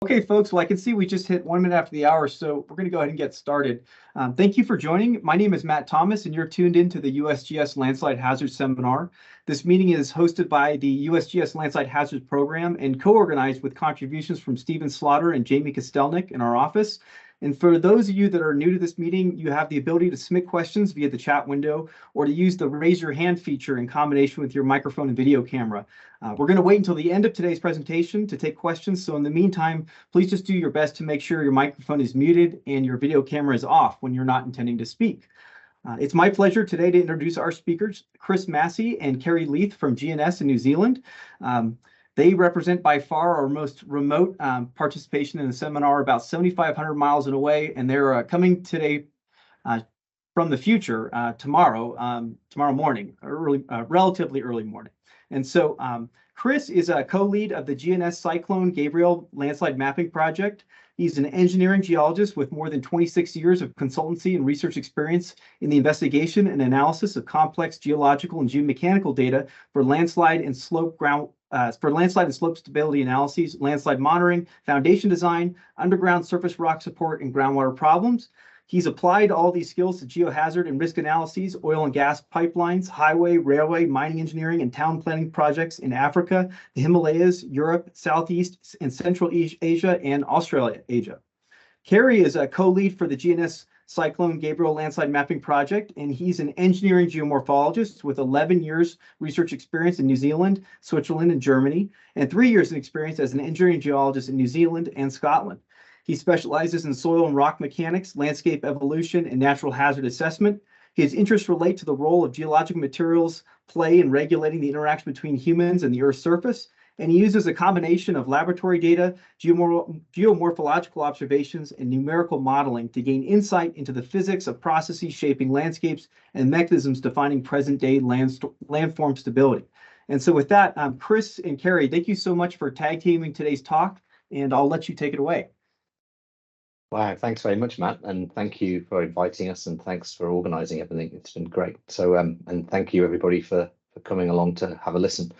Okay, folks, well, I can see we just hit 1 minute after the hour, so we're going to go ahead and get started. Thank you for joining. My name is Matt Thomas, and you're tuned into the USGS Landslide Hazards Seminar. This meeting is hosted by the USGS Landslide Hazards Program and co-organized with contributions from Stephen Slaughter and Jamie Kostelnik in our office. And for those of you that are new to this meeting, you have the ability to submit questions via the chat window or to use the raise your hand feature in combination with your microphone and video camera. We're going to wait until the end of today's presentation to take questions. So in the meantime, please just do your best to make sure your microphone is muted and your video camera is off when you're not intending to speak. It's my pleasure today to introduce our speakers, Chris Massey and Kerry Leith from GNS in New Zealand. They represent by far our most remote participation in the seminar, about 7,500 miles away, and they're coming today from the future tomorrow morning, relatively early morning. And so Chris is a co-lead of the GNS Cyclone Gabrielle landslide mapping project. He's an engineering geologist with more than 26 years of consultancy and research experience in the investigation and analysis of complex geological and geomechanical data for landslide and slope stability analyses, landslide monitoring, foundation design, underground surface rock support, and groundwater problems. He's applied all these skills to geohazard and risk analyses, oil and gas pipelines, highway, railway, mining engineering, and town planning projects in Africa, the Himalayas, Europe, Southeast and Central Asia, and Australasia. Kerry is a co-lead for the GNS Cyclone Gabrielle landslide mapping project, and he's an engineering geomorphologist with 11 years research experience in New Zealand, Switzerland, and Germany, and 3 years of experience as an engineering geologist in New Zealand and Scotland. He specializes in soil and rock mechanics, landscape evolution, and natural hazard assessment. His interests relate to the role of geological materials play in regulating the interaction between humans and the Earth's surface, and he uses a combination of laboratory data, geomorphological observations, and numerical modeling to gain insight into the physics of processes shaping landscapes and mechanisms defining present-day landform stability. And so with that, Chris and Kerry, thank you so much for tag teaming today's talk, and I'll let you take it away. Wow, thanks very much, Matt, and thank you for inviting us, and thanks for organising everything. It's been great. So, and thank you everybody for coming along to have a listen.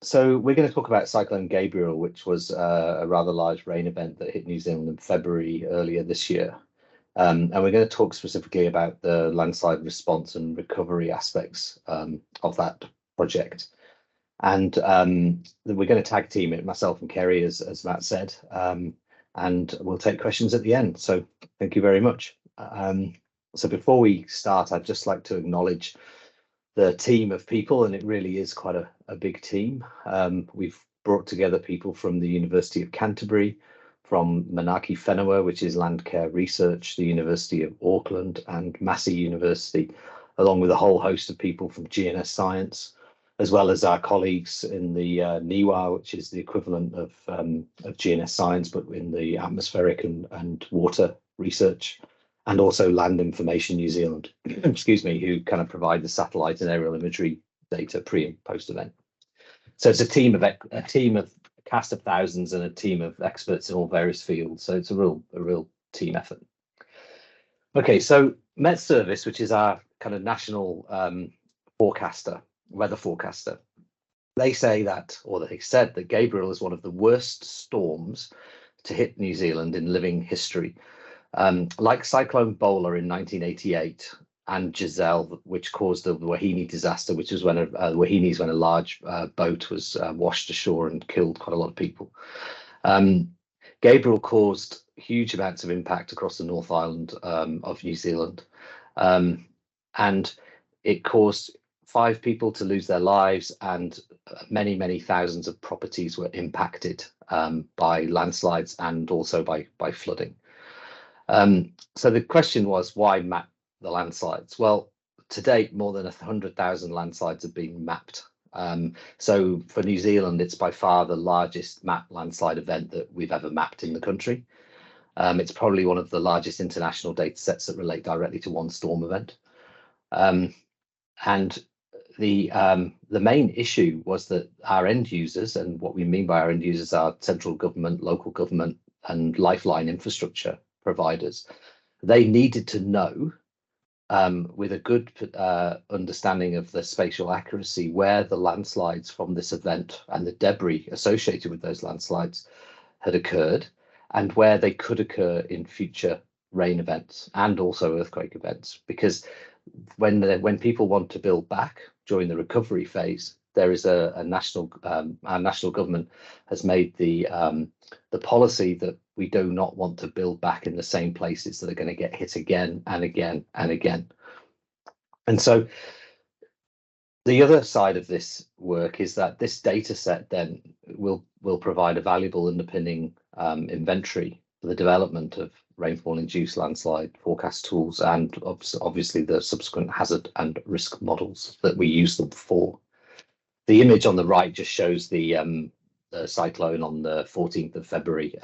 So we're going to talk about Cyclone Gabrielle, which was a rather large rain event that hit New Zealand in February earlier this year. And we're going to talk specifically about the landslide response and recovery aspects of that project. And we're going to tag team it, myself and Kerry, as Matt said. And we'll take questions at the end. So thank you very much. So before we start, I'd just like to acknowledge the team of people, and it really is quite a big team. We've brought together people from the University of Canterbury, from Manaki Whenua, which is Landcare Research, the University of Auckland, and Massey University, along with a whole host of people from GNS Science, as well as our colleagues in the NIWA, which is the equivalent of GNS Science, but in the atmospheric and water research, and also Land Information New Zealand, excuse me, who kind of provide the satellite and aerial imagery data pre and post event. So it's a cast of thousands and a team of experts in all various fields. So it's a real team effort. Okay, so Met Service, which is our kind of national weather forecaster, they say that, or they said that Gabrielle is one of the worst storms to hit New Zealand in living history. Like Cyclone Bola in 1988 and Giselle, which caused the Wahine disaster, which was when a large boat was washed ashore and killed quite a lot of people. Gabrielle caused huge amounts of impact across the North Island of New Zealand, and it caused 5 people to lose their lives, and many thousands of properties were impacted by landslides and also by flooding. So the question was, why map the landslides? Well, to date, more than 100,000 landslides have been mapped. So for New Zealand, it's by far the largest mapped landslide event that we've ever mapped in the country. It's probably one of the largest international data sets that relate directly to one storm event. And the main issue was that our end users, and what we mean by our end users are central government, local government, and lifeline infrastructure providers, they needed to know with a good understanding of the spatial accuracy, where the landslides from this event and the debris associated with those landslides had occurred, and where they could occur in future rain events and also earthquake events. Because when people want to build back during the recovery phase, there is our national government has made the policy that we do not want to build back in the same places that are going to get hit again and again and again. And so the other side of this work is that this data set then will provide a valuable underpinning inventory for the development of rainfall-induced landslide forecast tools, and obviously the subsequent hazard and risk models that we use them for. The image on the right just shows the cyclone on the 14th of February.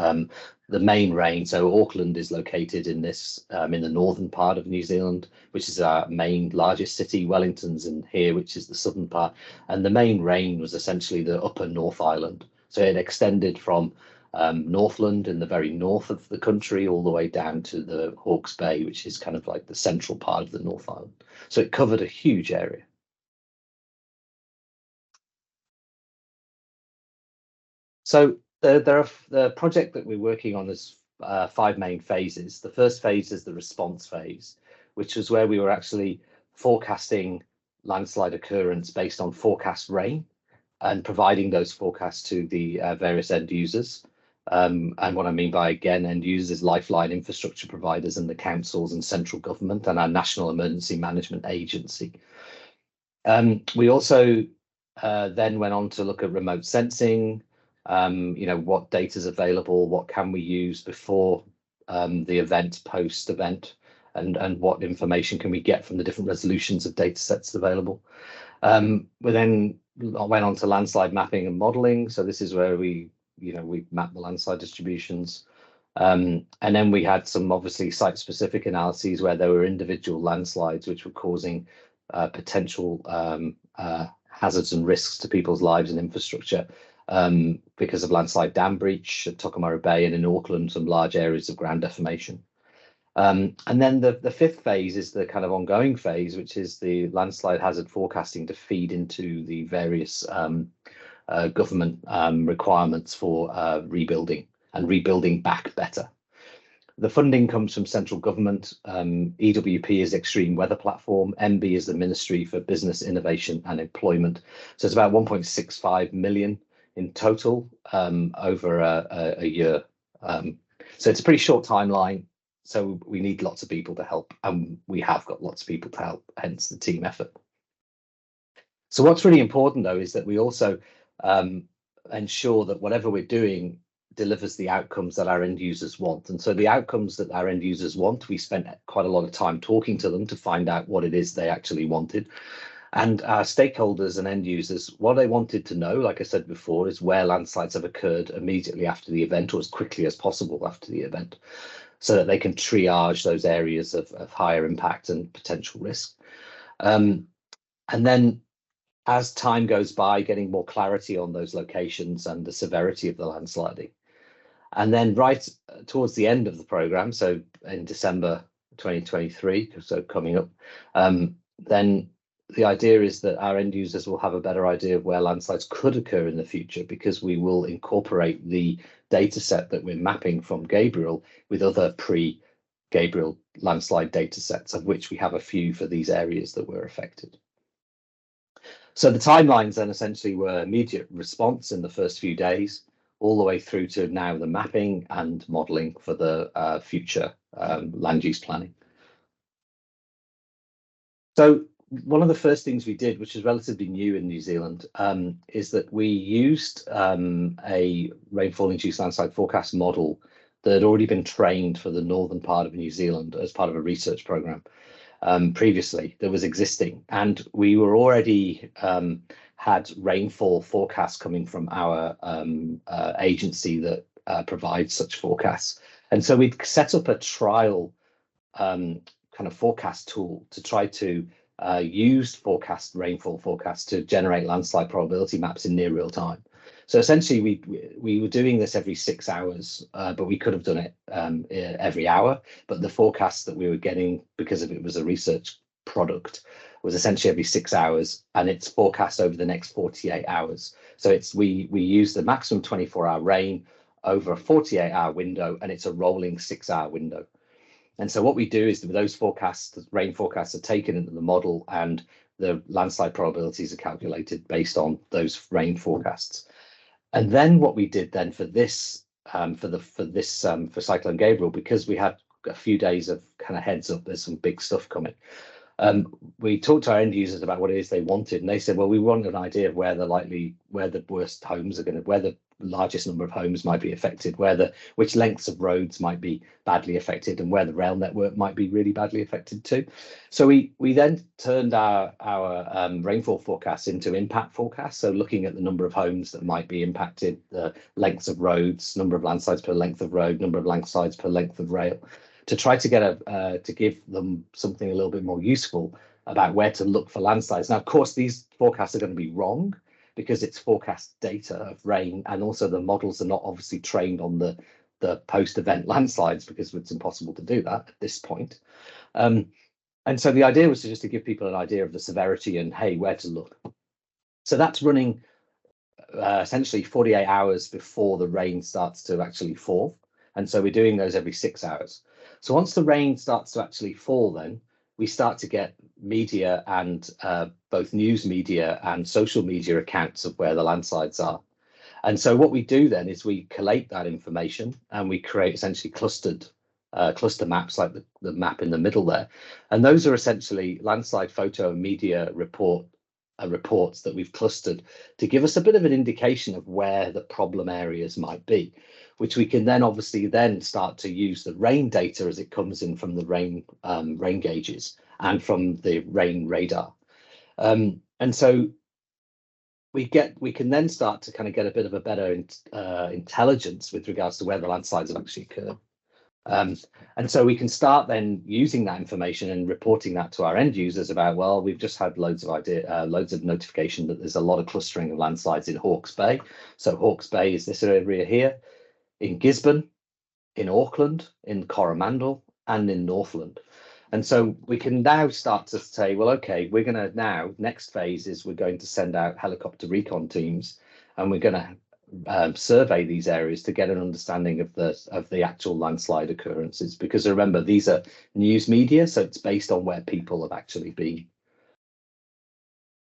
The main rain, so Auckland is located in this in the northern part of New Zealand, which is our main largest city. Wellington's in here, which is the southern part, and the main rain was essentially the upper North Island. So it extended from Northland in the very north of the country all the way down to the Hawke's Bay, which is kind of like the central part of the North Island. So it covered a huge area. So the project that we're working on is 5 main phases. The first phase is the response phase, which is where we were actually forecasting landslide occurrence based on forecast rain and providing those forecasts to the various end users. And what I mean by, again, end users, lifeline infrastructure providers and the councils and central government and our National Emergency Management Agency. We also then went on to look at remote sensing, what data is available, what can we use before the event, post-event, and what information can we get from the different resolutions of data sets available. We then went on to landslide mapping and modeling. So this is where we map the landslide distributions. And then we had some obviously site-specific analyses where there were individual landslides which were causing potential hazards and risks to people's lives and infrastructure because of landslide dam breach at Tokomaru Bay, and in Auckland, some large areas of ground deformation. And then the fifth phase is the kind of ongoing phase, which is the landslide hazard forecasting to feed into the various government requirements for rebuilding and rebuilding back better. The funding comes from central government. EWP is Extreme Weather Platform. MB is the Ministry for Business, Innovation and Employment. So it's about 1.65 million in total over a year. So it's a pretty short timeline. So we need lots of people to help, and we have got lots of people to help, hence the team effort. So what's really important, though, is that we also ensure that whatever we're doing delivers the outcomes that our end users want. And so the outcomes that our end users want, we spent quite a lot of time talking to them to find out what it is they actually wanted. And our stakeholders and end users, what they wanted to know, like I said before, is where landslides have occurred immediately after the event, or as quickly as possible after the event, so that they can triage those areas of higher impact and potential risk. And then as time goes by, getting more clarity on those locations and the severity of the landsliding. And then right towards the end of the program, so in December 2023, so coming up, then the idea is that our end users will have a better idea of where landslides could occur in the future, because we will incorporate the data set that we're mapping from Gabrielle with other pre-Gabrielle landslide data sets, of which we have a few for these areas that were affected. So the timelines then essentially were immediate response in the first few days, all the way through to now the mapping and modelling for the future land use planning. So one of the first things we did, which is relatively new in New Zealand, is that we used a rainfall-induced landslide forecast model that had already been trained for the northern part of New Zealand as part of a research programme previously that was existing. And we were already had rainfall forecasts coming from our agency that provides such forecasts. And so we'd set up a trial kind of forecast tool to try to used rainfall forecasts to generate landslide probability maps in near real time. So essentially, we were doing this every 6 hours, but we could have done it every hour. But the forecast that we were getting, because it was a research product, was essentially every 6 hours, and it's forecast over the next 48 hours. So we use the maximum 24-hour rain over a 48-hour window, and it's a rolling 6-hour window. And so what we do is those forecasts, the rain forecasts, are taken into the model, and the landslide probabilities are calculated based on those rain forecasts. And then what we did then for this, for Cyclone Gabrielle, because we had a few days of kind of heads up, there's some big stuff coming. We talked to our end users about what it is they wanted, and they said, well, we want an idea of where the worst homes are going to, where the largest number of homes might be affected, which lengths of roads might be badly affected, and where the rail network might be really badly affected too. So we then turned our rainfall forecasts into impact forecasts. So looking at the number of homes that might be impacted, the lengths of roads, number of landslides per length of road, number of landslides per length of rail, to try to get to give them something a little bit more useful about where to look for landslides. Now, of course, these forecasts are going to be wrong because it's forecast data of rain, and also the models are not obviously trained on the post-event landslides, because it's impossible to do that at this point. And so the idea was just to give people an idea of the severity and, hey, where to look. So that's running essentially 48 hours before the rain starts to actually fall. And so we're doing those every 6 hours. So once the rain starts to actually fall, then we start to get media and both news media and social media accounts of where the landslides are. And so what we do then is we collate that information, and we create essentially cluster maps, like the map in the middle there. And those are essentially landslide photo and media reports that we've clustered to give us a bit of an indication of where the problem areas might be, which we can then obviously then start to use the rain data as it comes in from the rain gauges and from the rain radar. And so we can then start to kind of get a bit of a better intelligence with regards to where the landslides have actually occurred. And so we can start then using that information and reporting that to our end users about, well, we've just had loads of notification that there's a lot of clustering of landslides in Hawke's Bay. So Hawke's Bay is this area here, in Gisborne, in Auckland, in Coromandel, and in Northland. And so we can now start to say, well, okay, we're going to now, next phase is we're going to send out helicopter recon teams, and we're going to survey these areas to get an understanding of the actual landslide occurrences. Because remember, these are news media, so it's based on where people have actually been.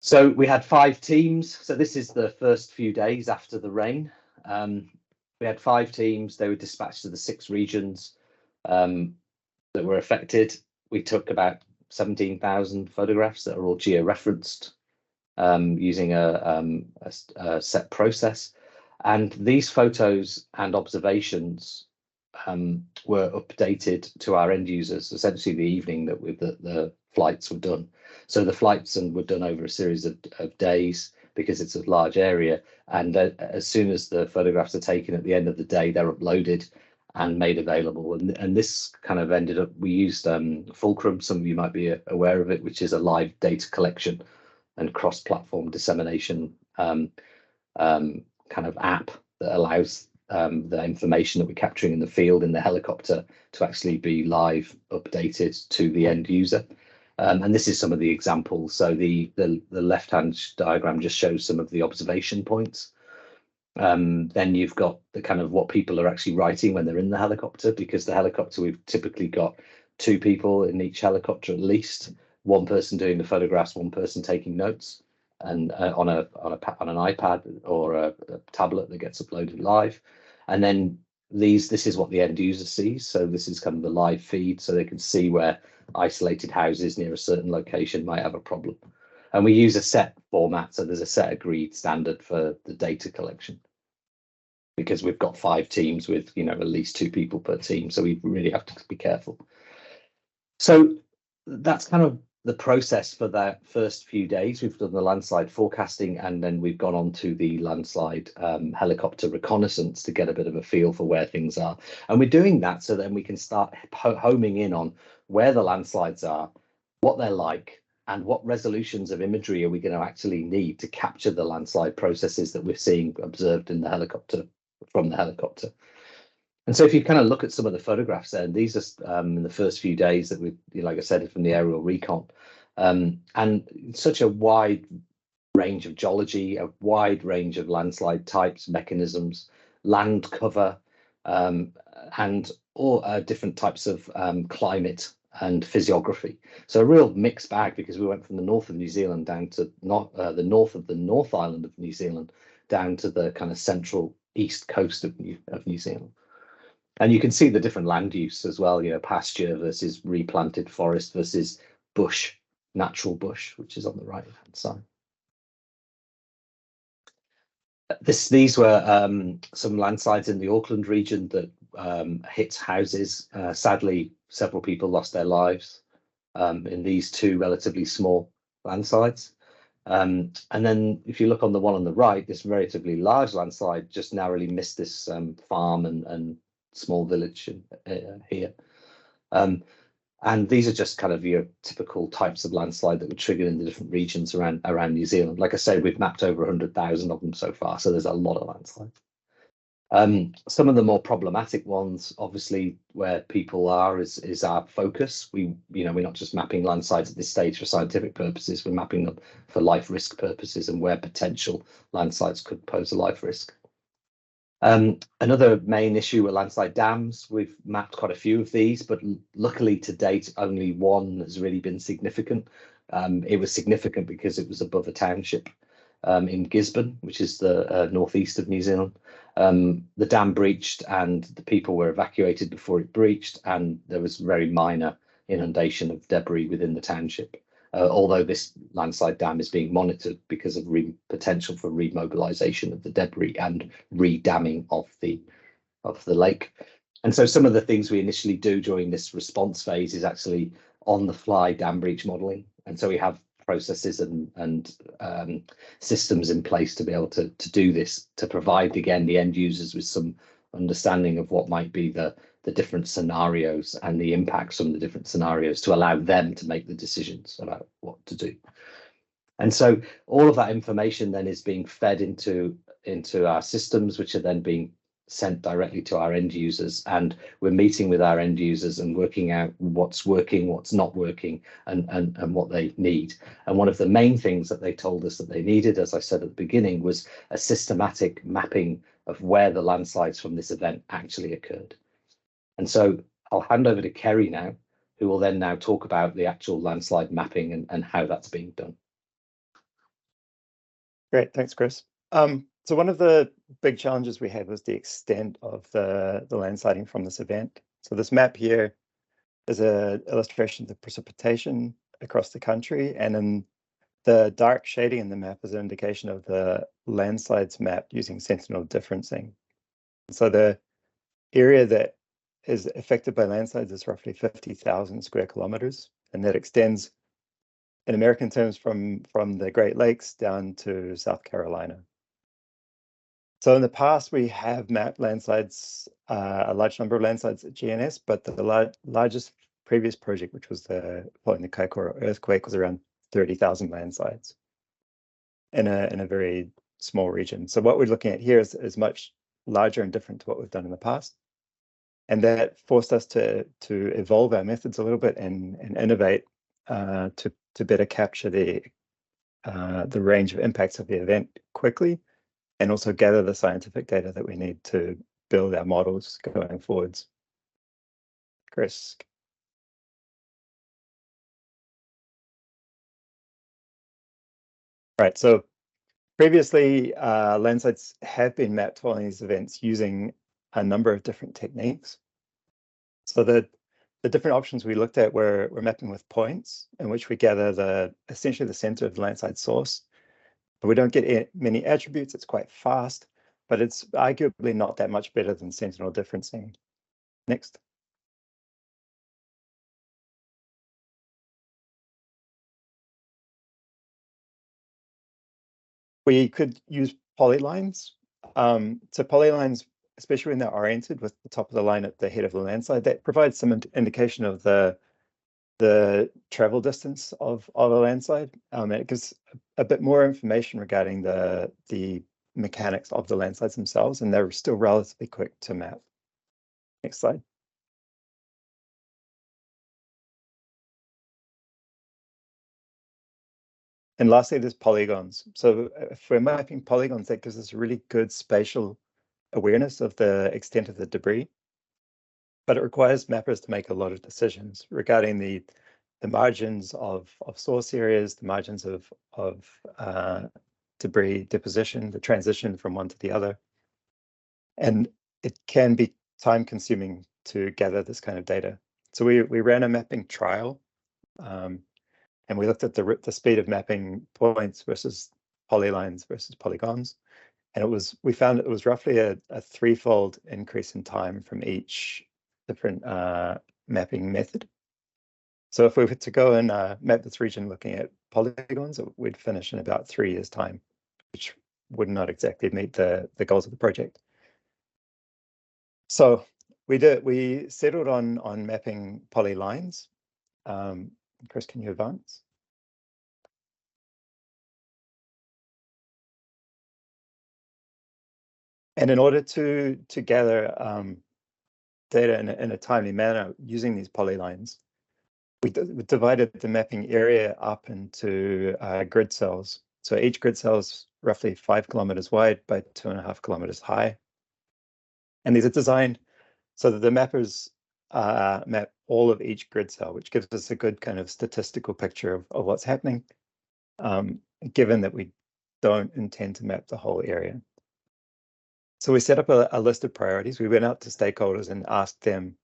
So we had 5 teams. So this is the first few days after the rain. We had 5 teams. They were dispatched to the 6 regions that were affected. We took about 17,000 photographs that are all georeferenced using a set process. And these photos and observations were updated to our end users essentially the evening that the flights were done. So the flights were done over a series of days, because it's a large area. And as soon as the photographs are taken at the end of the day, they're uploaded and made available. And this kind of ended up, we used Fulcrum, some of you might be aware of it, which is a live data collection and cross-platform dissemination kind of app that allows the information that we're capturing in the field in the helicopter to actually be live updated to the end user. And this is some of the examples. So the left-hand diagram just shows some of the observation points. Then you've got the kind of what people are actually writing when they're in the helicopter, because the helicopter, we've typically got 2 people in each helicopter at least, 1 person doing the photographs, 1 person taking notes, and on an iPad or a tablet that gets uploaded live. And then this is what the end user sees. So this is kind of the live feed, so they can see where isolated houses near a certain location might have a problem. And we use a set format, so there's a set agreed standard for the data collection, because we've got 5 teams with, at least 2 people per team, so we really have to be careful. So that's kind of the process for that first few days. We've done the landslide forecasting, and then we've gone on to the landslide helicopter reconnaissance to get a bit of a feel for where things are. And we're doing that so then we can start homing in on where the landslides are, what they're like, and what resolutions of imagery are we going to actually need to capture the landslide processes that we're seeing observed in the helicopter, from the helicopter. And so if you kind of look at some of the photographs there, and these are in the first few days that we, like I said, from the aerial recon, and such a wide range of geology, a wide range of landslide types, mechanisms, land cover, and all different types of climate and physiography. So a real mixed bag, because we went from the north of New Zealand down to the north of the North Island of New Zealand down to the kind of central east coast of New Zealand. And you can see the different land use as well, pasture versus replanted forest versus bush, natural bush, which is on the right-hand side. These were some landslides in the Auckland region that hit houses. Sadly, several people lost their lives in these two relatively small landslides. And then if you look on the one on the right, this relatively large landslide just narrowly missed this farm and small village here. And these are just kind of your typical types of landslide that were triggered in the different regions around New Zealand. Like I say, we've mapped over 100,000 of them so far, so there's a lot of landslides. Some of the more problematic ones, obviously, where people are is our focus. We're not just mapping landslides at this stage for scientific purposes, we're mapping them for life risk purposes and where potential landslides could pose a life risk. Another main issue were landslide dams. We've mapped quite a few of these, but luckily to date, only one has really been significant. It was significant because it was above a township in Gisborne, which is the northeast of New Zealand. The dam breached and the people were evacuated before it breached, and there was very minor inundation of debris within the township. Although this landslide dam is being monitored because of potential for remobilization of the debris and redamming of the lake. And so some of the things we initially do during this response phase is actually on the fly dam breach modeling. And so we have processes and systems in place to be able to do this, to provide, again, the end users with some understanding of what might be the different scenarios and the impacts from the different scenarios to allow them to make the decisions about what to do. And so all of that information then is being fed into our systems, which are then being sent directly to our end users. And we're meeting with our end users and working out what's working, what's not working, and what they need. And one of the main things that they told us that they needed, as I said at the beginning, was a systematic mapping of where the landslides from this event actually occurred. And so I'll hand over to Kerry now, who will then now talk about the actual landslide mapping and how that's being done. Great, thanks, Chris. So one of the big challenges we had was the extent of the landsliding from this event. So this map here is an illustration of the precipitation across the country, and then the dark shading in the map is an indication of the landslides mapped using sentinel differencing. So the area that is affected by landslides is roughly 50,000 square kilometers, and that extends in American terms from the Great Lakes down to South Carolina. So in the past, we have mapped landslides, a large number of landslides at GNS, but the largest previous project, which was following the Kaikoura earthquake, was around 30,000 landslides in a very small region. So what we're looking at here is much larger and different to what we've done in the past. And that forced us to evolve our methods a little bit and innovate to better capture the range of impacts of the event quickly, and also gather the scientific data that we need to build our models going forwards. Chris. Right, so previously landslides have been mapped following these events using a number of different techniques. So the different options we looked at were mapping with points, in which we gather essentially the center of the landslide source. But we don't get many attributes. It's quite fast, but it's arguably not that much better than sentinel differencing. Next. We could use polylines. So polylines, especially when they're oriented with the top of the line at the head of the landslide, that provides some indication of the the travel distance of a landslide. And it gives a bit more information regarding the mechanics of the landslides themselves, and they're still relatively quick to map. Next slide. And lastly, there's polygons. So if we're mapping polygons, that gives us really good spatial awareness of the extent of the debris. But it requires mappers to make a lot of decisions regarding the margins of source areas, the margins of debris deposition, the transition from one to the other. And it can be time consuming to gather this kind of data. So we ran a mapping trial, and we looked at the speed of mapping points versus polylines versus polygons. And we found it was roughly a threefold increase in time from each different mapping method. So if we were to go and map this region looking at polygons, we'd finish in about 3 years' time, which would not exactly meet the goals of the project. So we settled on mapping polylines. Chris, can you advance? And in order to gather data in a timely manner using these polylines, we divided the mapping area up into grid cells. So each grid cell is roughly 5 kilometers wide by 2.5 kilometers high. And these are designed so that the mappers map all of each grid cell, which gives us a good kind of statistical picture of what's happening, given that we don't intend to map the whole area. So we set up a list of priorities. We went out to stakeholders and asked them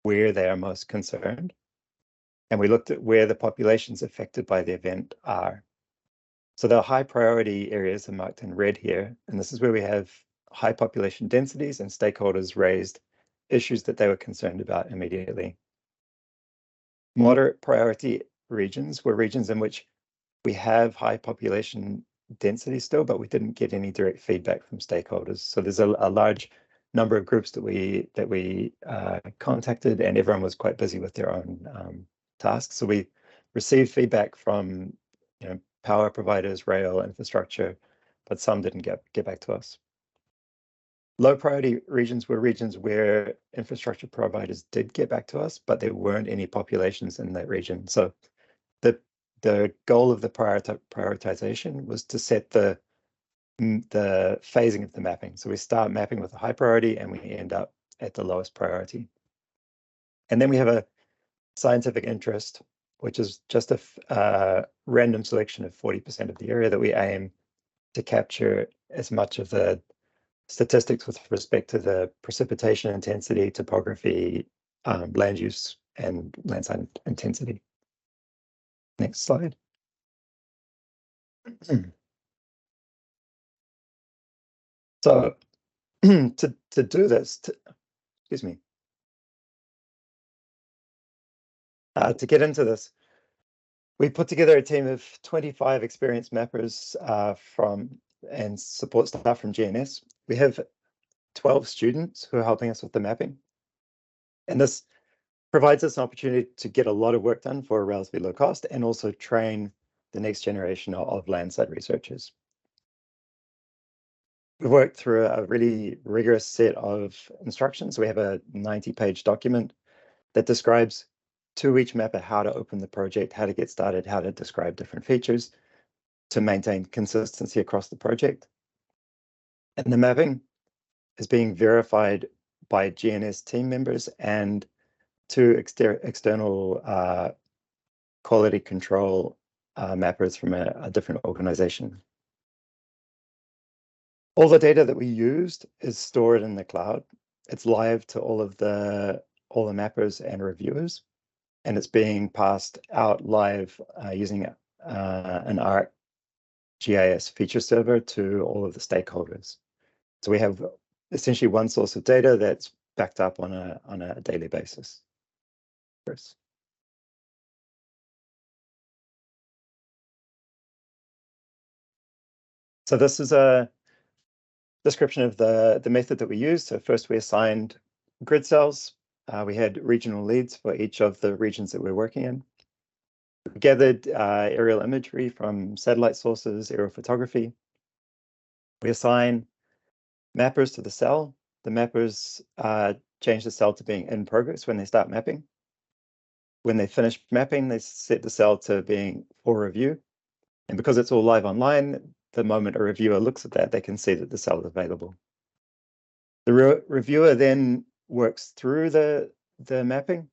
where they are most concerned. And we looked at where the populations affected by the event are. So the high priority areas are marked in red here. And this is where we have high population densities, and stakeholders raised issues that they were concerned about immediately. Moderate priority regions were regions in which we have high population density still, but we didn't get any direct feedback from stakeholders. So there's a large number of groups that we contacted, and everyone was quite busy with their own tasks. So we received feedback from power providers, rail, infrastructure, but some didn't get back to us. Low priority regions were regions where infrastructure providers did get back to us, but there weren't any populations in that region. So the goal of the prioritization was to set the phasing of the mapping. So we start mapping with a high priority and we end up at the lowest priority. And then we have a scientific interest, which is just a random selection of 40% of the area that we aim to capture as much of the statistics with respect to the precipitation intensity, topography, land use, and landslide intensity. Next slide. So to do this, excuse me, to get into this, we put together a team of 25 experienced mappers and support staff from GNS. We have 12 students who are helping us with the mapping. And this provides us an opportunity to get a lot of work done for a relatively low cost, and also train the next generation of landslide researchers. We've worked through a really rigorous set of instructions. We have a 90-page document that describes to each mapper how to open the project, how to get started, how to describe different features to maintain consistency across the project. And the mapping is being verified by GNS team members and 2 external quality control mappers from a different organization. All the data that we used is stored in the cloud. It's live to all the mappers and reviewers, and it's being passed out live using an ArcGIS feature server to all of the stakeholders. So we have essentially one source of data that's backed up on a daily basis. Chris. So this is a description of the method that we used. So first we assigned grid cells. We had regional leads for each of the regions that we're working in. We gathered aerial imagery from satellite sources, aerial photography. We assign mappers to the cell. The mappers change the cell to being in progress when they start mapping. When they finish mapping, they set the cell to being for review. And because it's all live online, the moment a reviewer looks at that, they can see that the cell is available. The reviewer then works through the mapping.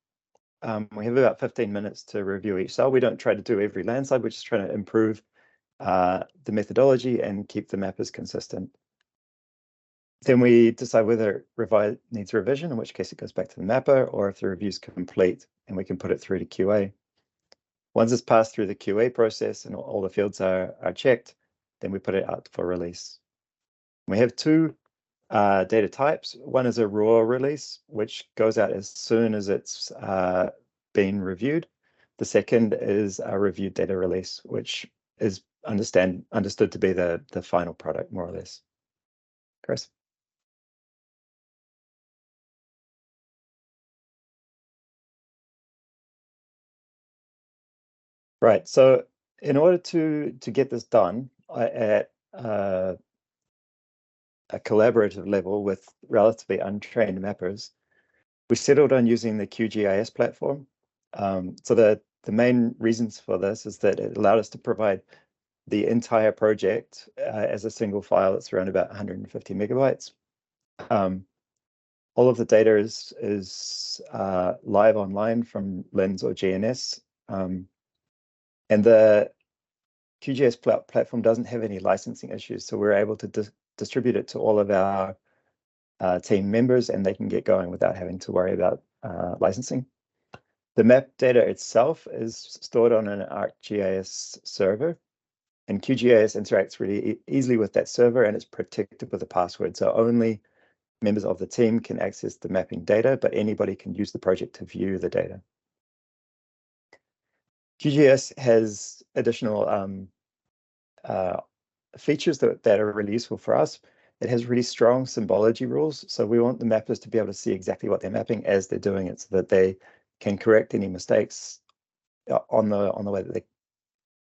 We have about 15 minutes to review each cell. We don't try to do every landslide, we're just trying to improve the methodology and keep the mappers consistent. Then we decide whether it needs revision, in which case it goes back to the mapper, or if the review is complete and we can put it through to QA. Once it's passed through the QA process and all the fields are checked, then we put it out for release. We have two data types. One is a raw release, which goes out as soon as it's been reviewed. The second is a reviewed data release, which is understood to be the final product, more or less. Chris? Right, so in order to get this done at a collaborative level with relatively untrained mappers, we settled on using the QGIS platform. So the main reasons for this is that it allowed us to provide the entire project as a single file. It's around about 150 megabytes. All of the data is live online from Lens or GNS. And the QGIS platform doesn't have any licensing issues, so we're able to distribute it to all of our team members, and they can get going without having to worry about licensing. The map data itself is stored on an ArcGIS server, and QGIS interacts really easily with that server, and it's protected with a password. So only members of the team can access the mapping data, but anybody can use the project to view the data. QGIS has additional features that are really useful for us. It has really strong symbology rules. So we want the mappers to be able to see exactly what they're mapping as they're doing it, so that they can correct any mistakes on the way that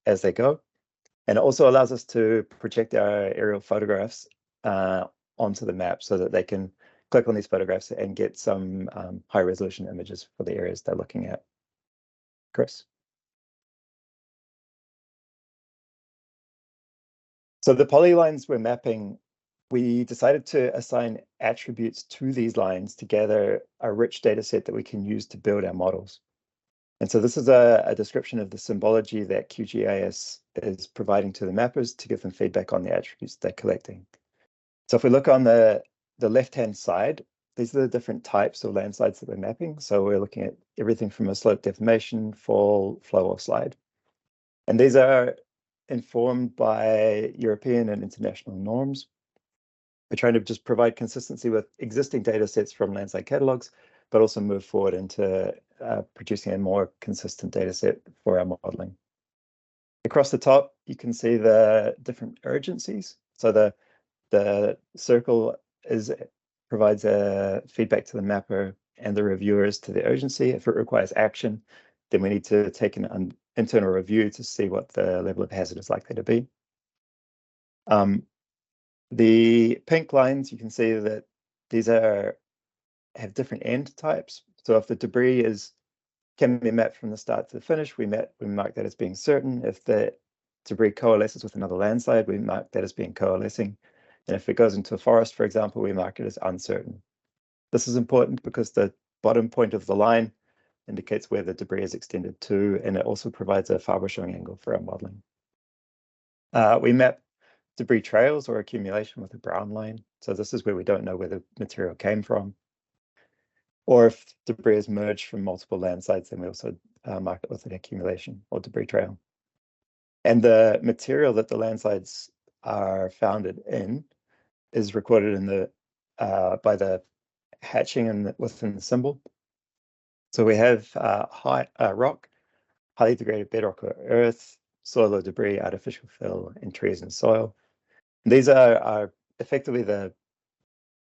as they go. And it also allows us to project our aerial photographs onto the map so that they can click on these photographs and get some high resolution images for the areas they're looking at. Chris? So the polylines we're mapping, we decided to assign attributes to these lines to gather a rich data set that we can use to build our models. And so this is a description of the symbology that QGIS is providing to the mappers to give them feedback on the attributes they're collecting. So if we look on the left-hand side, these are the different types of landslides that we're mapping. So we're looking at everything from a slope deformation, fall, flow, or slide. And these are informed by European and international norms. We're trying to just provide consistency with existing data sets from landslide catalogs, but also move forward into producing a more consistent data set for our modeling. Across the top, you can see the different urgencies. So the circle provides a feedback to the mapper and the reviewers to the urgency. If it requires action, then we need to take an internal review to see what the level of hazard is likely to be. The pink lines, you can see that these have different end types. So if the debris can be mapped from the start to the finish, we mark that as being certain. If the debris coalesces with another landslide, we mark that as being coalescing. And if it goes into a forest, for example, we mark it as uncertain. This is important because the bottom point of the line indicates where the debris is extended to, and it also provides a fiber showing angle for our modeling. We map debris trails or accumulation with a brown line. So this is where we don't know where the material came from. Or if debris is merged from multiple landslides, then we also mark it with an accumulation or debris trail. And the material that the landslides are founded in is recorded in by the hatching within the symbol. So we have rock, highly degraded bedrock or earth, soil or debris, artificial fill, and trees and soil. And these are effectively the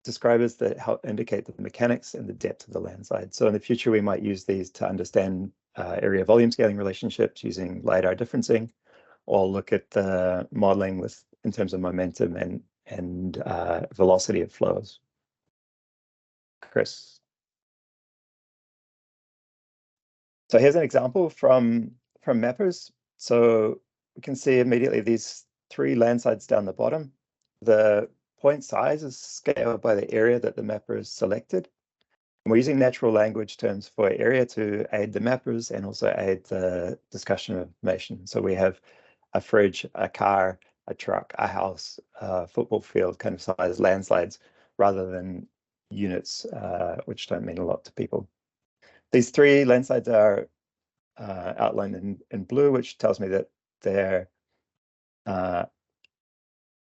describers that help indicate the mechanics and the depth of the landslide. So in the future, we might use these to understand area volume scaling relationships using LiDAR differencing, or look at the modeling in terms of momentum and velocity of flows. Chris. So here's an example from mappers. So we can see immediately these 3 landslides down the bottom. The point size is scaled by the area that the mapper has selected. And we're using natural language terms for area to aid the mappers and also aid the discussion of information. So we have a fridge, a car, a truck, a house, a football field kind of size landslides, rather than units, which don't mean a lot to people. These 3 landslides are outlined in blue, which tells me that they're an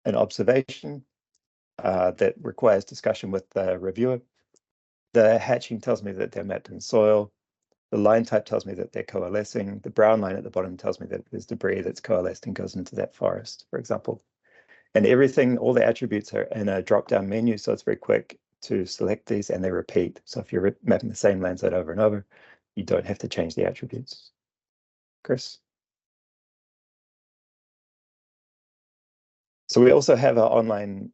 observation that requires discussion with the reviewer. The hatching tells me that they're mapped in soil. The line type tells me that they're coalescing. The brown line at the bottom tells me that there's debris that's coalesced and goes into that forest, for example. And everything, all the attributes are in a drop-down menu, so it's very quick to select these, and they repeat. So if you're mapping the same landside over and over, you don't have to change the attributes. Chris? So we also have our online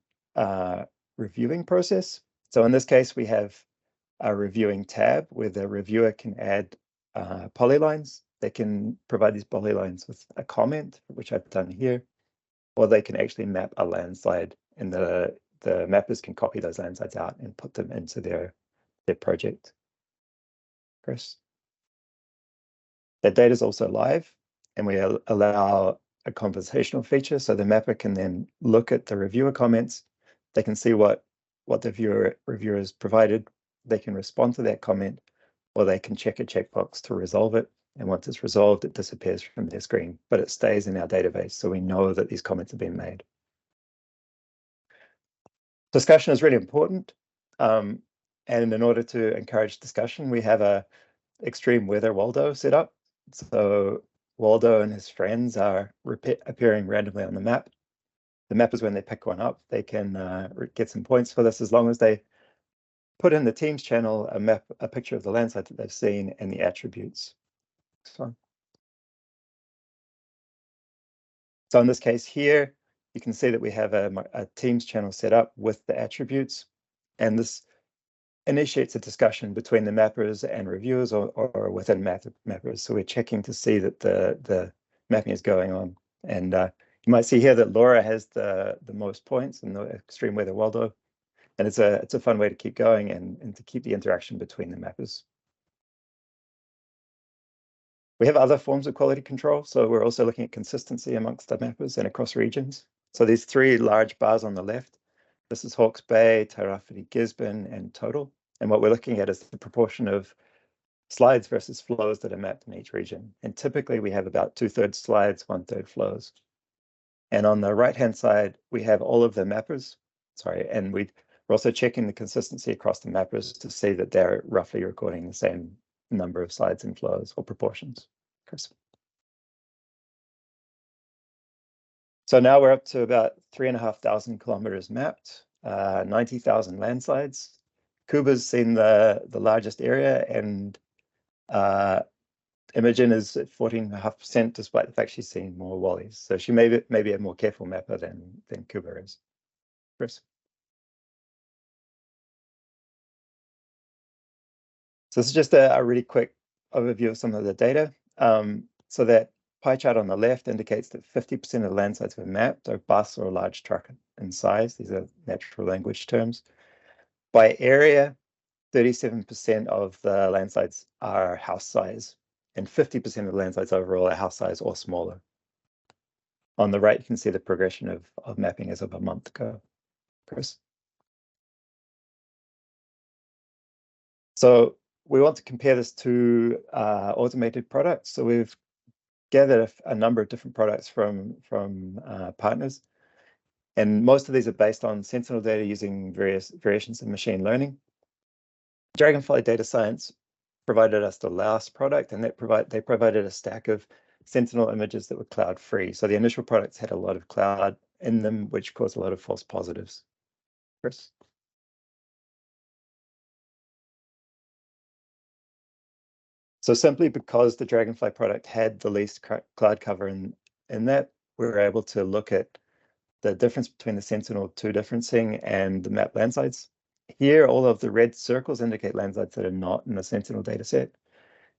reviewing process. So in this case, we have a reviewing tab where the reviewer can add polylines. They can provide these polylines with a comment, which I've done here, or they can actually map a landslide, and the mappers can copy those landslides out and put them into their project. Chris? That data is also live, and we allow a conversational feature, so the mapper can then look at the reviewer comments. They can see what the reviewer has provided. They can respond to that comment, or they can check a checkbox to resolve it. And once it's resolved, it disappears from their screen, but it stays in our database, so we know that these comments have been made. Discussion is really important. And in order to encourage discussion, we have a extreme weather Waldo set up. So Waldo and his friends are appearing randomly on the map. The mappers, when they pick one up, they can get some points for this as long as they put in the Teams channel a picture of the landslide that they've seen and the attributes. So in this case here, you can see that we have a Teams channel set up with the attributes, and this initiates a discussion between the mappers and reviewers, or within mappers. So we're checking to see that the mapping is going on. And you might see here that Laura has the most points in the extreme weather Waldo. And it's a fun way to keep going and to keep the interaction between the mappers. We have other forms of quality control. So we're also looking at consistency amongst the mappers and across regions. So these 3 large bars on the left, this is Hawke's Bay, Tairāwhiti, Gisborne, and total. And what we're looking at is the proportion of slides versus flows that are mapped in each region. And typically we have about 2/3 slides, 1/3 flows. And on the right-hand side, we have all of the mappers. And we're also checking the consistency across the mappers to see that they're roughly recording the same number of slides and flows or proportions. Chris? So now we're up to about 3,500 kilometers mapped, 90,000 landslides. Kuba's seen the largest area, and Imogen is at 14.5%, despite the fact she's seen more wallies. So she may be a more careful mapper than Kuba is. Chris? So this is just a really quick overview of some of the data. So that pie chart on the left indicates that 50% of the landslides we've mapped are bus or a large truck in size. These are natural language terms. By area, 37% of the landslides are house size, and 50% of the landslides overall are house size or smaller. On the right, you can see the progression of mapping as of a month ago. Chris? So we want to compare this to automated products. So we've gathered a number of different products from partners, and most of these are based on Sentinel data using various variations of machine learning. Dragonfly Data Science provided us the last product, and they provided a stack of Sentinel images that were cloud free. So the initial products had a lot of cloud in them, which caused a lot of false positives. Chris? So simply because the Dragonfly product had the least cloud cover in that, we were able to look at the difference between the Sentinel-2 differencing and the map landslides. Here, all of the red circles indicate landslides that are not in the Sentinel dataset.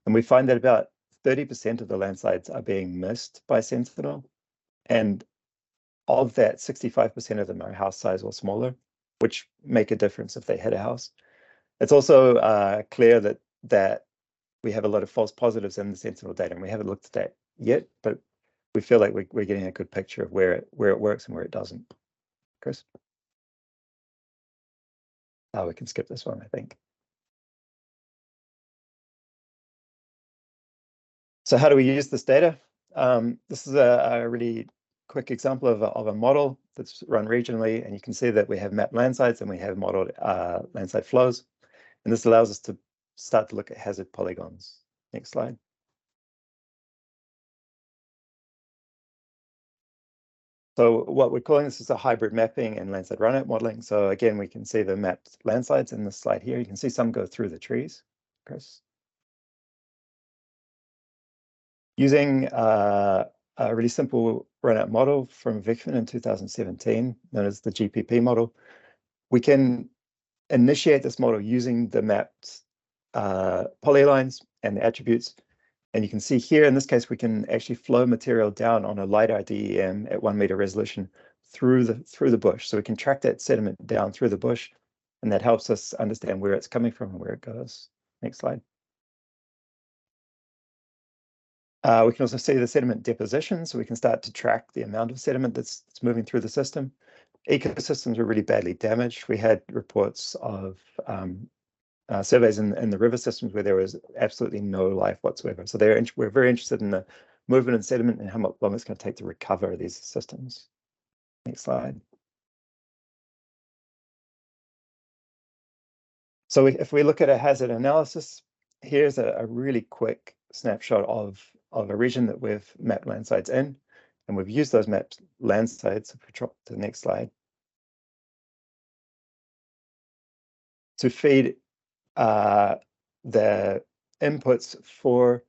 And we find that about 30% of the landslides are being missed by Sentinel. And of that, 65% of them are house size or smaller, which make a difference if they hit a house. It's also clear that we have a lot of false positives in the Sentinel data, and we haven't looked at that yet, but we feel like we're getting a good picture of where it works and where it doesn't. Chris? Oh, we can skip this one, I think. So how do we use this data? This is a really quick example of a model that's run regionally, and you can see that we have mapped landslides and we have modeled landslide flows. And this allows us to start to look at hazard polygons. Next slide. So what we're calling this is a hybrid mapping and landslide runout modeling. So again, we can see the mapped landslides in this slide here. You can see some go through the trees, Chris. Using a really simple runout model from Vickman in 2017, known as the GPP model, we can initiate this model using the mapped polylines and the attributes. And you can see here, in this case, we can actually flow material down on a LiDAR DEM at 1 meter resolution through the bush. So we can track that sediment down through the bush, and that helps us understand where it's coming from and where it goes. Next slide. We can also see the sediment deposition, so we can start to track the amount of sediment that's moving through the system. Ecosystems were really badly damaged. We had reports of surveys in the river systems where there was absolutely no life whatsoever. So we're very interested in the movement and sediment and how long it's going to take to recover these systems. Next slide. So if we look at a hazard analysis, here's a really quick snapshot of a region that we've mapped landslides in, and we've used those mapped landslides, if we drop to the next slide, to feed the inputs for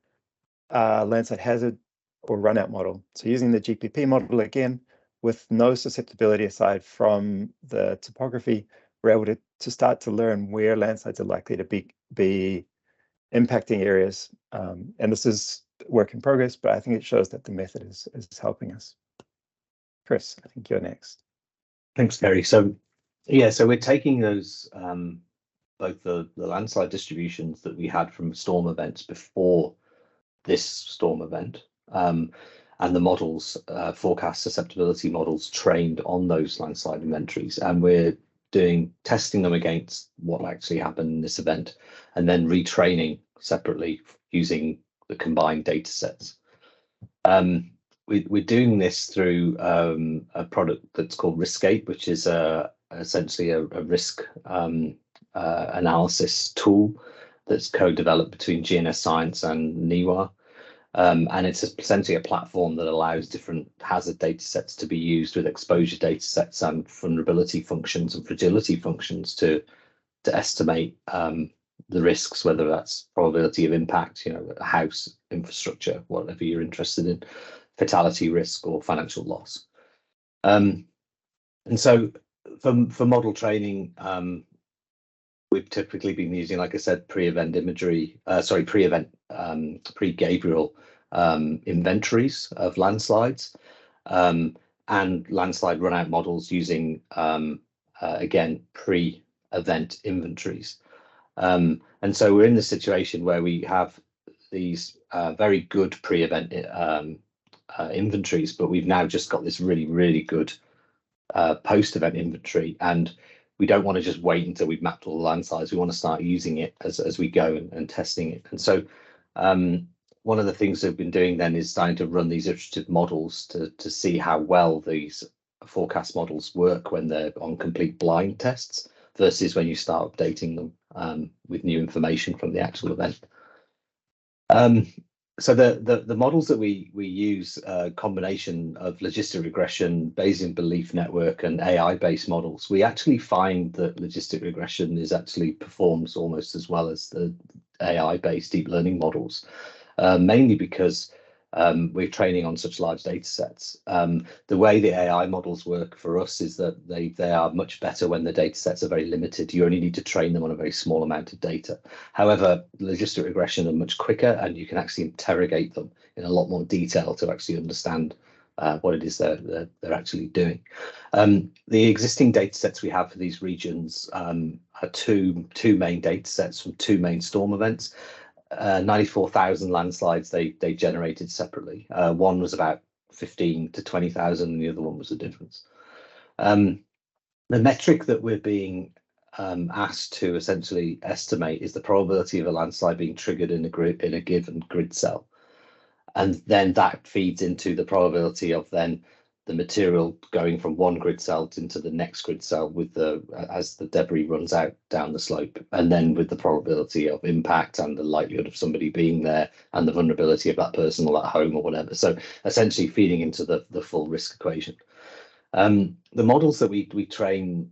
landslide hazard or runout model. So using the GPP model again, with no susceptibility aside from the topography, we're able to start to learn where landslides are likely to be impacting areas. And this is work in progress, but I think it shows that the method is helping us. Chris, I think you're next. Thanks, Gary. So yeah, so we're taking those both the landslide distributions that we had from storm events before this storm event, and the models, forecast susceptibility models trained on those landslide inventories, and we're testing them against what actually happened in this event, and then retraining separately using the combined data sets. We're doing this through a product that's called riskscape, which is essentially a risk analysis tool that's co-developed between GNS Science and NIWA. And it's essentially a platform that allows different hazard data sets to be used with exposure data sets and vulnerability functions and fragility functions to estimate the risks, whether that's probability of impact, house, infrastructure, whatever you're interested in, fatality risk or financial loss. And so for model training, we've typically been using, like I said, pre-event imagery, pre-Gabrielle inventories of landslides, and landslide runout models using, again, pre-event inventories. And so we're in the situation where we have these very good pre-event inventories, but we've now just got this really, really good post-event inventory, and we don't want to just wait until we've mapped all the landslides. We want to start using it as we go and testing it. And so one of the things we've been doing then is starting to run these iterative models to see how well these forecast models work when they're on complete blind tests versus when you start updating them with new information from the actual event. So the models that we use, a combination of logistic regression, Bayesian belief network, and AI-based models. We actually find that logistic regression actually performs almost as well as the AI-based deep learning models, mainly because we're training on such large data sets. The way the AI models work for us is that they are much better when the data sets are very limited. You only need to train them on a very small amount of data. However, logistic regression are much quicker, and you can actually interrogate them in a lot more detail to actually understand what it is they're actually doing. The existing data sets we have for these regions are two main data sets from two main storm events. 94,000 landslides they generated separately. One was about 15 to 20,000, and the other one was the difference. The metric that we're being asked to essentially estimate is the probability of a landslide being triggered in a given grid cell, and then that feeds into the probability of then the material going from one grid cell into the next grid cell with as the debris runs out down the slope, and then with the probability of impact and the likelihood of somebody being there and the vulnerability of that person or at home or whatever. So essentially feeding into the full risk equation. The models that we train,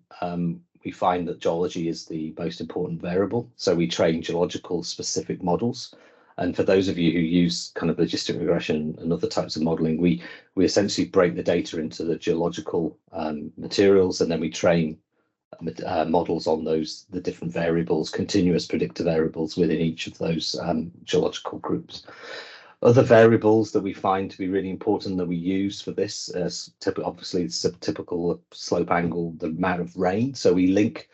we find that geology is the most important variable. So we train geological specific models. And for those of you who use kind of logistic regression and other types of modeling, we essentially break the data into the geological materials, and then we train models on the different variables, continuous predictor variables within each of those geological groups. Other variables that we find to be really important that we use for this, obviously it's a typical slope angle, the amount of rain. So we link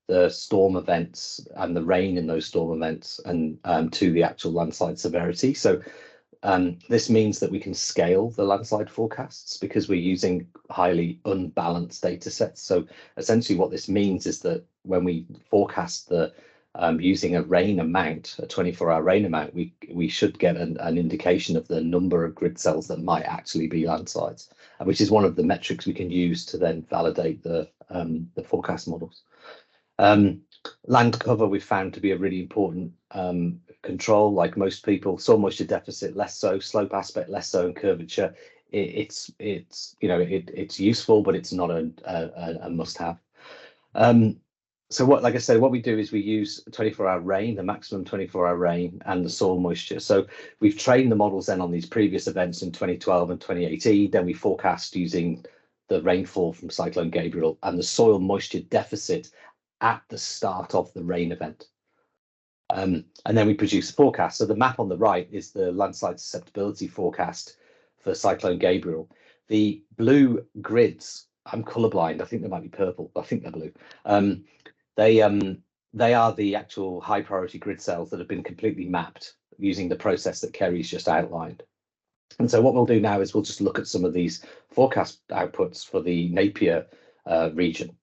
the storm events and the rain in those storm events and to the actual landslide severity. So this means that we can scale the landslide forecasts because we're using highly unbalanced data sets. So essentially what this means is that when we forecast the using a rain amount, a 24-hour rain amount, we should get an indication of the number of grid cells that might actually be landslides, which is one of the metrics we can use to then validate the forecast models. Land cover we've found to be a really important control. Like most people, soil moisture deficit less so, slope aspect less so, and curvature it's useful, but it's not a must-have. So like I said, what we do is we use 24-hour rain, the maximum 24-hour rain, and the soil moisture. So we've trained the models then on these previous events in 2012 and 2018. Then we forecast using the rainfall from Cyclone Gabrielle and the soil moisture deficit at the start of the rain event. And then we produce a forecast. So the map on the right is the landslide susceptibility forecast for Cyclone Gabrielle. The blue grids, I'm colorblind, I think they might be purple, but I think they're blue. They are the actual high priority grid cells that have been completely mapped using the process that Kerry's just outlined. And so what we'll do now is we'll just look at some of these forecast outputs for the Napier region.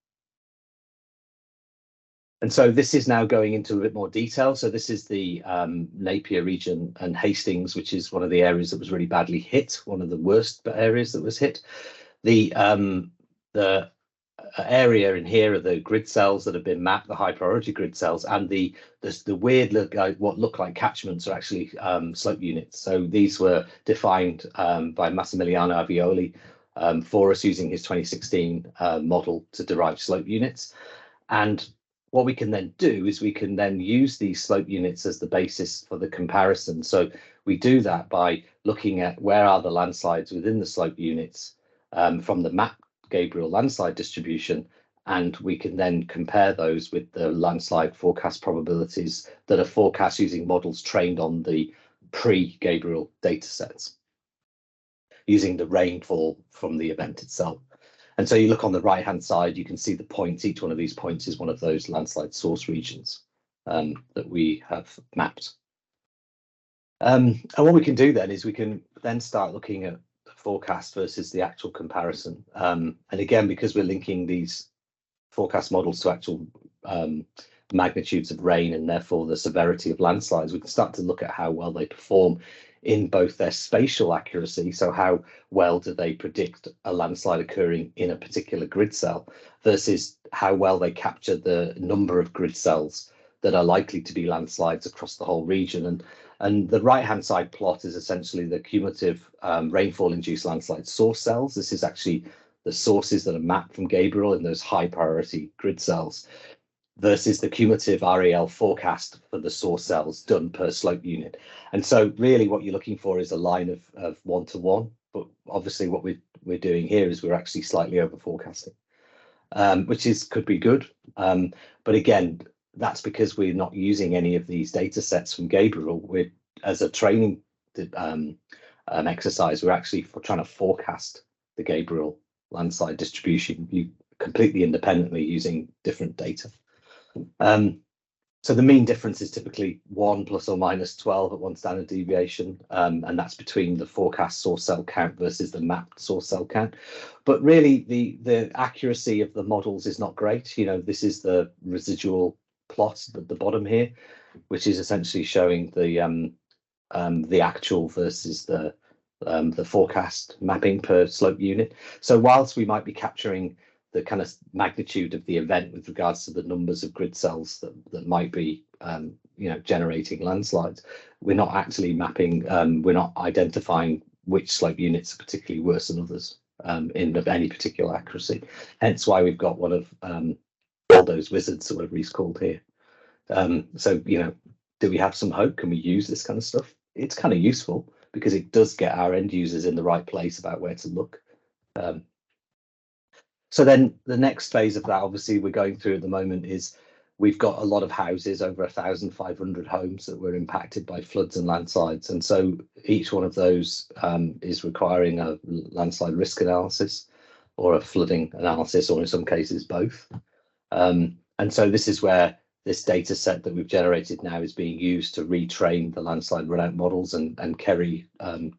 And so this is now going into a bit more detail. So this is the Napier region and Hastings, which is one of the areas that was really badly hit, one of the worst areas that was hit. The area in here are the grid cells that have been mapped, the high priority grid cells, and the weird what look like catchments are actually slope units. So these were defined by Massimiliano Avioli for us using his 2016 model to derive slope units. And what we can then do is we can then use these slope units as the basis for the comparison. So we do that by looking at where are the landslides within the slope units from the map Gabrielle landslide distribution, and we can then compare those with the landslide forecast probabilities that are forecast using models trained on the pre-Gabrielle data sets using the rainfall from the event itself. And so you look on the right hand side, you can see the points. Each one of these points is one of those landslide source regions that we have mapped. And what we can do then is we can then start looking at the forecast versus the actual comparison. And again, because we're linking these forecast models to actual magnitudes of rain and therefore the severity of landslides, we can start to look at how well they perform in both their spatial accuracy, so how well do they predict a landslide occurring in a particular grid cell, versus how well they capture the number of grid cells that are likely to be landslides across the whole region. And the right-hand side plot is essentially the cumulative rainfall-induced landslide source cells. This is actually the sources that are mapped from Gabrielle in those high-priority grid cells. versus the cumulative REL forecast for the source cells done per slope unit. And so really what you're looking for is a line of 1-to-1, but obviously what we're doing here is we're actually slightly over forecasting, which could be good. But again, that's because we're not using any of these data sets from Gabrielle. We're, as a training exercise, we're actually trying to forecast the Gabrielle landslide distribution completely independently using different data. So the mean difference is typically 1 ± 12 at one standard deviation, and that's between the forecast source cell count versus the mapped source cell count. But really, the accuracy of the models is not great. You know, this is the residual plot at the bottom here, which is essentially showing the actual versus the forecast mapping per slope unit. So whilst we might be capturing the kind of magnitude of the event with regards to the numbers of grid cells that might be generating landslides, we're not actually mapping, we're not identifying which slope units are particularly worse than others in any particular accuracy. Hence why we've got one of Waldo's wizards, or whatever he's called here. So, do we have some hope? Can we use this kind of stuff? It's kind of useful because it does get our end users in the right place about where to look. So then the next phase of that, obviously, we're going through at the moment is we've got a lot of houses, over 1,500 homes that were impacted by floods and landslides. And so each one of those is requiring a landslide risk analysis or a flooding analysis, or in some cases both. And so this is where this data set that we've generated now is being used to retrain the landslide runout models. And Kerry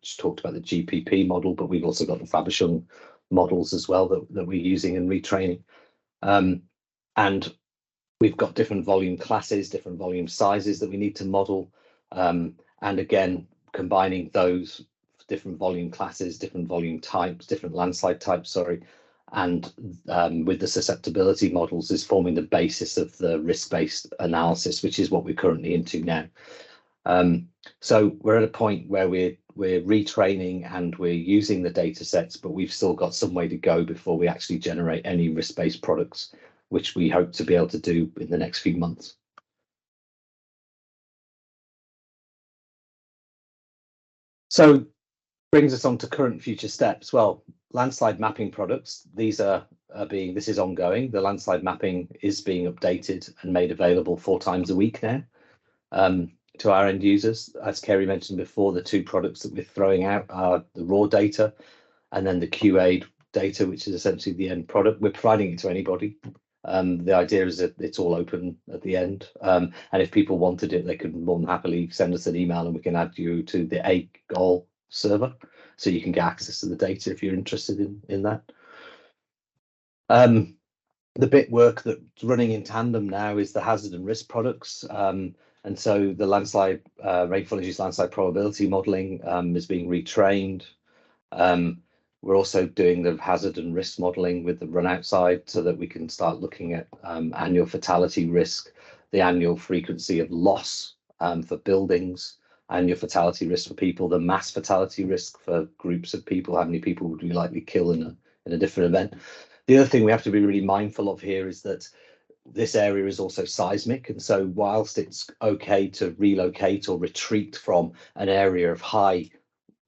just talked about the GPP model, but we've also got the Fabershung models as well that we're using and retraining. And we've got different volume classes, different volume sizes that we need to model. And again, combining those different volume classes, different volume types, different landslide types, sorry, and with the susceptibility models is forming the basis of the risk-based analysis, which is what we're currently into now. So we're at a point where we're retraining and we're using the data sets, but we've still got some way to go before we actually generate any risk-based products, which we hope to be able to do in the next few months. So brings us on to current future steps. Well, landslide mapping products, this is ongoing. The landslide mapping is being updated and made available 4 times a week now. To our end users. As Kerry mentioned before, the 2 products that we're throwing out are the raw data and then the QA data, which is essentially the end product. We're providing it to anybody. The idea is that it's all open at the end. And if people wanted it, they could more than happily send us an email and we can add you to the AGOL server so you can get access to the data if you're interested in that. The bit work that's running in tandem now is the hazard and risk products. And so the landslide, rainfall-induced landslide probability modelling is being retrained. We're also doing the hazard and risk modelling with the Runout side so that we can start looking at annual fatality risk, the annual frequency of loss for buildings, annual fatality risk for people, the mass fatality risk for groups of people, how many people would we likely kill in a different event. The other thing we have to be really mindful of here is that this area is also seismic, and so whilst it's okay to relocate or retreat from an area of high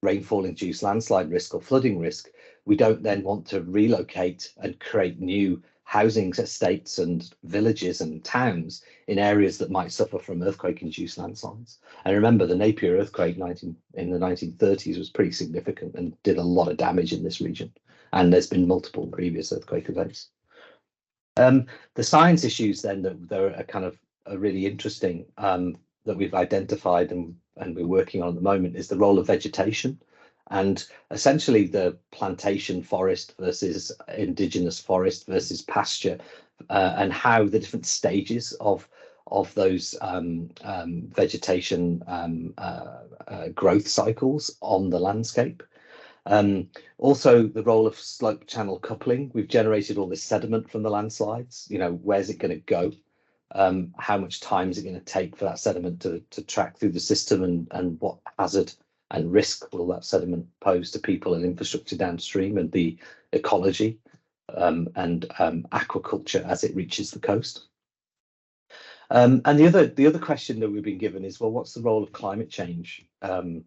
rainfall-induced landslide risk or flooding risk, we don't then want to relocate and create new housing estates and villages and towns in areas that might suffer from earthquake-induced landslides. And remember, the Napier earthquake in the 1930s was pretty significant and did a lot of damage in this region. And there's been multiple previous earthquake events. The science issues then that are kind of really interesting that we've identified and we're working on at the moment is the role of vegetation and essentially the plantation forest versus indigenous forest versus pasture and how the different stages of those vegetation growth cycles on the landscape. Also the role of slope channel coupling. We've generated all this sediment from the landslides. Where's it going to go? How much time is it going to take for that sediment to track through the system, and what hazard and risk will that sediment pose to people and infrastructure downstream, and the ecology and aquaculture as it reaches the coast. And the other question that we've been given is, well, what's the role of climate change in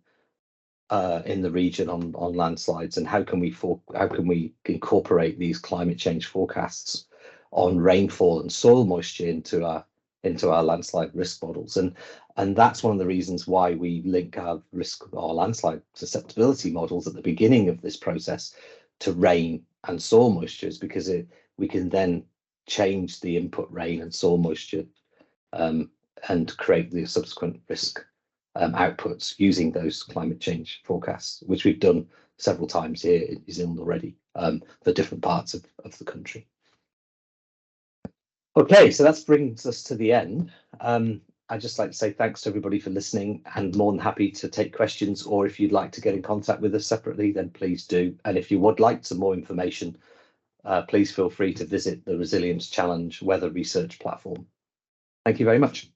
the region on landslides, and how can we incorporate these climate change forecasts on rainfall and soil moisture into our landslide risk models? And that's one of the reasons why we link our landslide susceptibility models at the beginning of this process to rain and soil moisture, because we can then change the input rain and soil moisture and create the subsequent risk outputs using those climate change forecasts, which we've done several times here in New Zealand already for different parts of the country. Okay, so that brings us to the end. I'd just like to say thanks to everybody for listening, and more than happy to take questions, or if you'd like to get in contact with us separately, then please do. And if you would like some more information, please feel free to visit the Resilience Challenge Weather Research platform. Thank you very much.